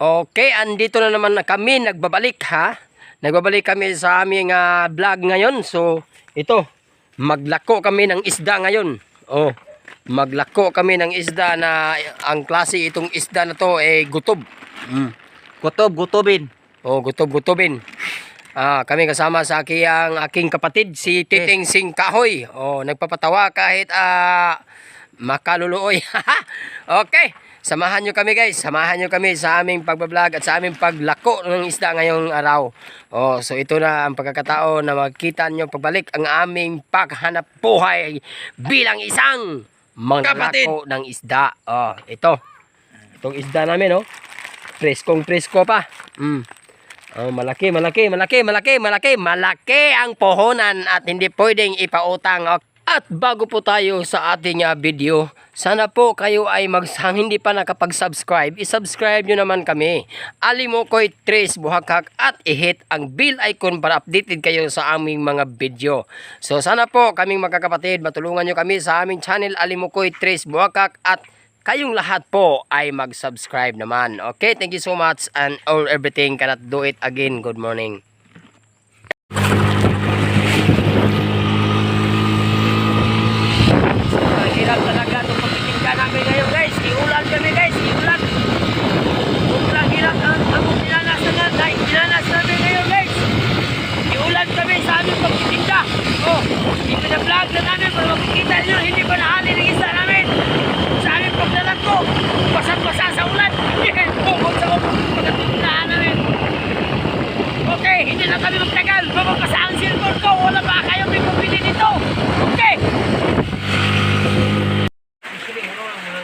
Okay, andito na naman kami, nagbabalik ha. Nagbabalik kami sa aming vlog ngayon. So, ito, maglako kami ng isda ngayon. Oh, maglako kami ng isda na ang klase itong isda na to ay gutob. Gutobin. Oh, gutob-gutobin. Kami kasama sa aking kapatid si Titing Sing Kahoy. Oh, nagpapatawa kahit makaluluoy. Okay. Samahan nyo kami guys, samahan nyo kami sa aming pagbablog at sa aming paglako ng isda ngayong araw. Oh, so ito na ang pagkakataon na makita nyo pagbalik ang aming paghanap buhay bilang isang manglako ng isda. Oh, ito. Itong isda namin, oh. Preskong-presko pa. Oh, malaki ang puhunan at hindi pwedeng ipautang. Okay. At bago po tayo sa ating video, sana po kayo ay hindi pa nakapag-subscribe, i-subscribe nyo naman kami. Alimokoy Tres Buhakak at i-hit ang bell icon para updated kayo sa aming mga video. So sana po kaming magkakapatid, matulungan nyo kami sa aming channel Alimokoy Tres Buhakak at kayong lahat po ay mag-subscribe naman. Okay, thank you so much and everything cannot do it again. Good morning. Hirap talaga itong pagtitingka namin ngayon guys. Iulan kami guys, iulan. Sobrang hirap ang dinanasan namin. Dinanas namin ngayon guys. Iulan kami sa aming pagtitingka. Oh, hindi na vlog na namin para makikita nyo. Hindi pa nahali ng isa namin. Sa aming pagdalag ko, basang-basa sa ulan. Bukod sa pagtitingkaan namin. Okay, hindi na kami magtagal. Mapapasa ang silver ko. Wala ba kayo may pumili dito? Okay.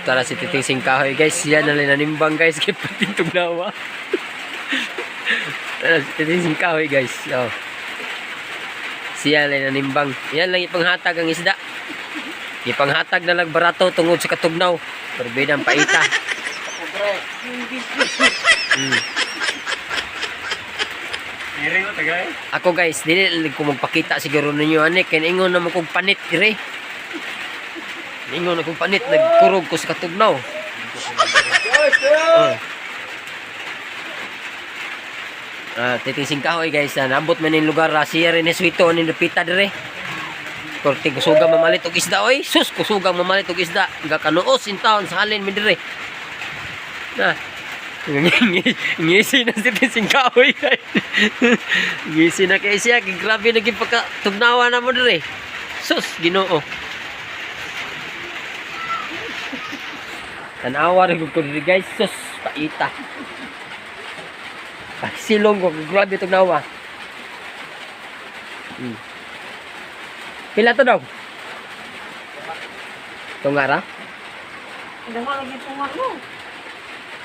Tara si Titing Sing Kahoy guys, yan na nanimbang guys kay patintong nawa. Tara si Titing Sing Kahoy guys. Oh. Siya na nanimbang. Yan lang ipanghatag ang isda. Ipanghatag na lang barato tungod sa katugnaw. Perbeda ang paita. Ako guys, dili ko magpakita siguro ninyo ani kay ingon na mo kog panit dire. Ingon akong panit, nagkurog ko sa katugnaw. Titing Sing Kahoy guys, nabot man yung lugar, siya rin eswito, anin repita dire. Korte kusugang mamalit og isda, oy. Sus, kusugang mamalit og isda. Gakanuos in town sa halin mi dire. Ngisi na si Titing Sing Kahoy guys. Ngisi na kay siya, grabe naging pagkatugnawa na mo dire. Sus, Ginoo. Tanawa rin ko rin guys, sus, paita. Silong ko, grabe itong nawa. Pila to daw? Ito nga ra? Hindi mo lagi itong ano.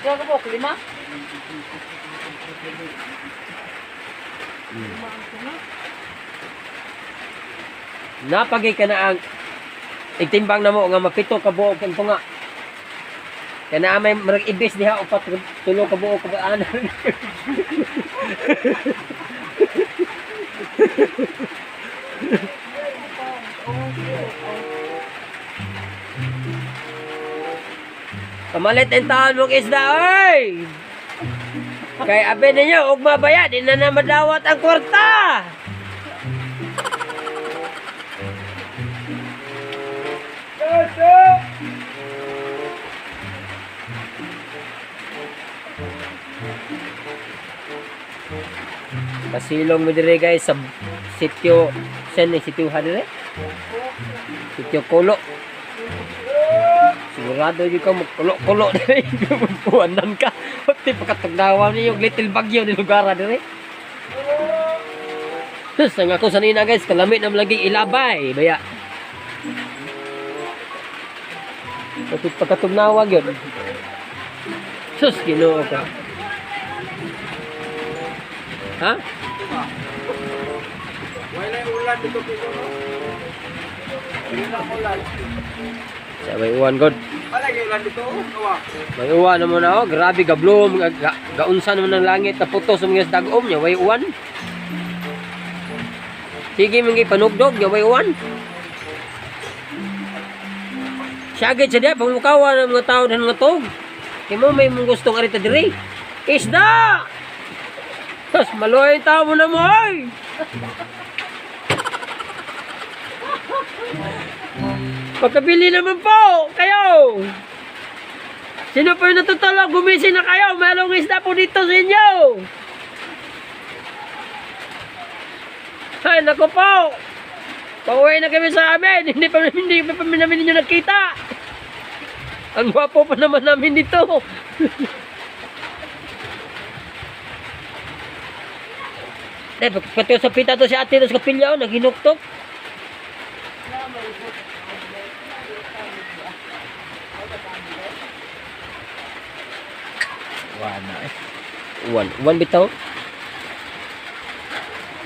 Kaya ka po, 5? Napagay ka na ang igtimbang na mo nga mapito ka buo kang tunga. Kaya na may marag ibis diha upat tulo ka buo ka ba ana. Pamalit ang taon mong isda, oy! Kay abe ninyo, ug mabaya, di na madawat ang kwarta! Pasilong mo dire guys sa sitio, sen ni sitio ha dire? Sitio Kolo. Sigurado di ka magkulo-kulo dire, buwanan ka. Pati pakatugnawa ni yung little bagyo ni lugar dire. Sus, ang ako sanina guys, kalamit na lagi ilabay, baya. Pati pakatugnawa gyud. Sus, Ginoo ka. Ha? Wala ulan dito dito. Wala ulan. Sa may uwan god. Wala ulan dito. May uwan naman ako, grabe gablom, gaunsa naman ng langit na putos mga dagom niya, way uwan. Sige mga panugdog niya, way uwan. Syagit siya diya, pangmukawa ng mga tao ng mga tog. Kaya mo may mong gustong arita diri. Isda! Mas maluhay yung tao mo na mo, ay! Pagkabili naman po, kayo! Sino po yung natutulog? Gumising na kayo! Mayroong isda po dito sa inyo! Ay, naku po! Pauwi na kami sa amin! Hindi pa namin ninyo nakita! Ang gwapo pa naman namin dito! Eh, pati sa pita to si ate to sa kapilya, naginuktok. One bitaw.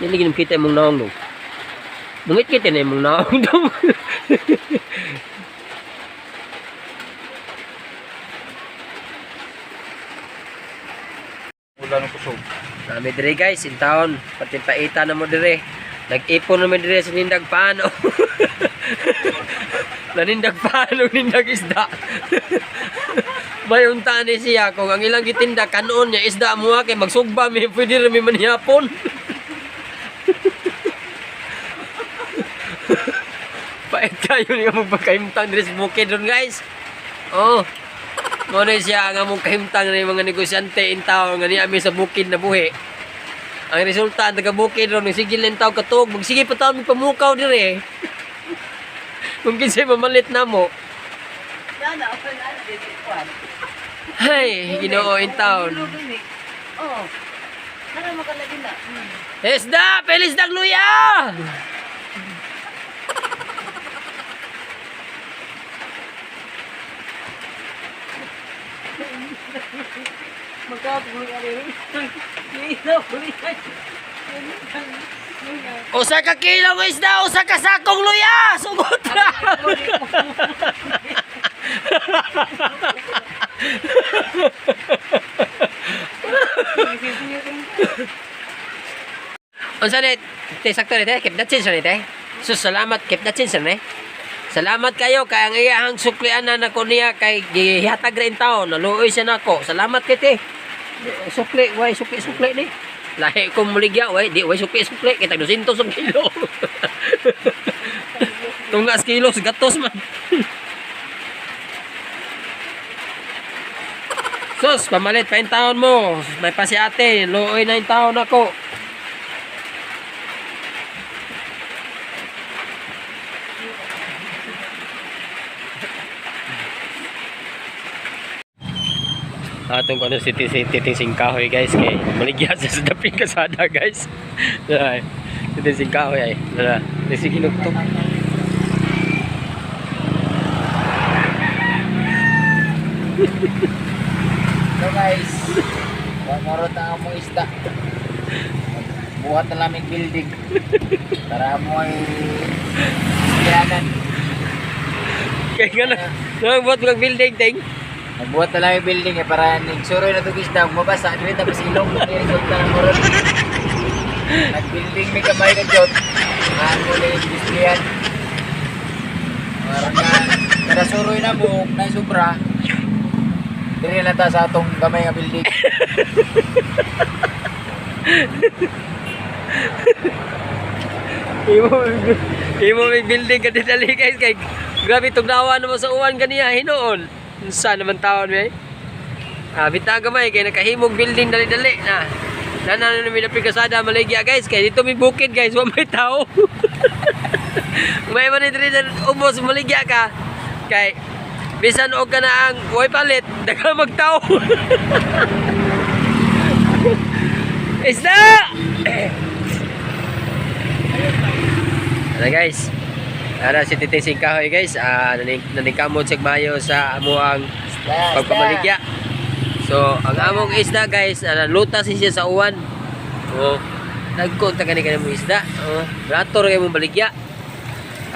Niligin kita mong naong no. Mungit kita na mong naong do. Ulan ng kusog. Nami dire guys, in town, pati paita na mo dire. Nag-ipon naman dire sa nindag paano. Nanindag paano, nindag isda. May unta ni siya kung ang ilang gitinda kanon niya isda mo kay magsugba mi pwede ra mi manhapon. Pait kayo nga magpakaimtang dire sa bukid ron guys. Oh. Mo na siya nga mong kahimtang na mga negosyante in town nga niya sa bukid na buhi. Ang resulta taga bukid ron sigil ng tao katog magsige pa taon pamukaw dire. Kung kinsay mamalit na mo. Hay, Ginoo in town. Oh. Sana makalagi na. Isda, pelis dag luya. Magkapuli ka rin. Usa ka kilo ng isda, usa ka sakong luya. Sugot ra. Unsa net? Te sakto net, keep that sense net. Sus salamat, keep that sense net. Salamat kayo kay ang iyahang suklian na nako niya kay gihatag rin taon, naluoy siya nako. Salamat kay te. Sukli, way sukli ni. Lahi ko muligya, way di way sukli kita 200 ang kilo. Tungas kilos gatos man. Sus, pamalit pa yung taon mo. May pa si ate, luoy na yung taon ako. Atong ano si titing kahoy guys kay maligya sa daping kasada guys. Ay, titing kahoy ay. Dala, sige to. So guys, moro ta mo isda. Buhat na lamig building. Para mo ay istiyanan. Kaya nga na, buhat ng building ting. Nagbuhat na lang yung building para nagsuroy na itong isda. Mabasa, dito tapos ilong na resulta ng moron. Nag-building may kamay ka dyan. Maan mo na yung gustihan. Maroon na, kada suroy na buhok na yung sobra. Dili na ta sa atong kamay nga building. Imo may building ka dali guys kay grabe tugnawa naman sa uwan kaniya hinoon. Saan naman taon may? Bita gamay kay nakahimog building dali-dali na. Nanan na may kasada maligya guys kay dito may bukid guys, wa may tao. May man diri umos maligya ka kay bisan og ka na ang way palit, daghang magtao. Isda! Ano guys? Ara si Titi Singkahoy guys, nanikamod sa mayo sa amuang pagpamaligya. So, ang among isda guys, lutas siya sa uwan. Oh, nagkonta kani mo isda. Oh, rator kay mong baligya.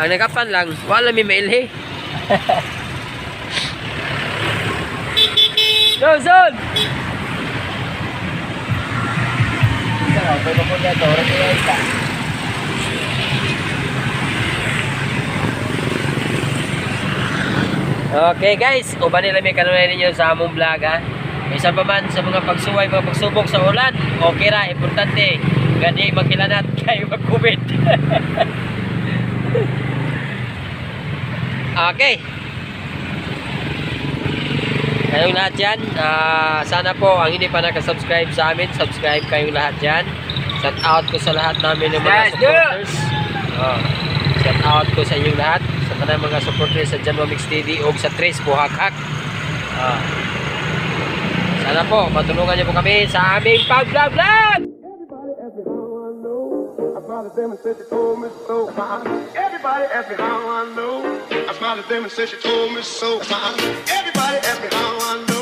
Ang nakapan lang, wala mi mailhi. Johnson! Isa pwede mo niya ito, oras niya isda. Okay guys, uban nila may kanunay ninyo sa among vlog ha. Isa pa man sa mga pagsuway, mga pagsubok sa ulan, okay ra, importante. Gani magkilanat kayo mag-comment. Okay. Kayong lahat dyan, sana po ang hindi pa nakasubscribe sa amin, subscribe kayong lahat dyan. Shout out ko sa lahat namin ng mga supporters. Shout out ko sa inyong lahat, sa tanang mga supporters sa Janwa Mix TV o sa Tres Buhakak. Sana po, matulungan niyo po kami sa aming pag-vlog! Everybody ask me how I know. I smiled at them and said she told me so. Everybody ask me how I know.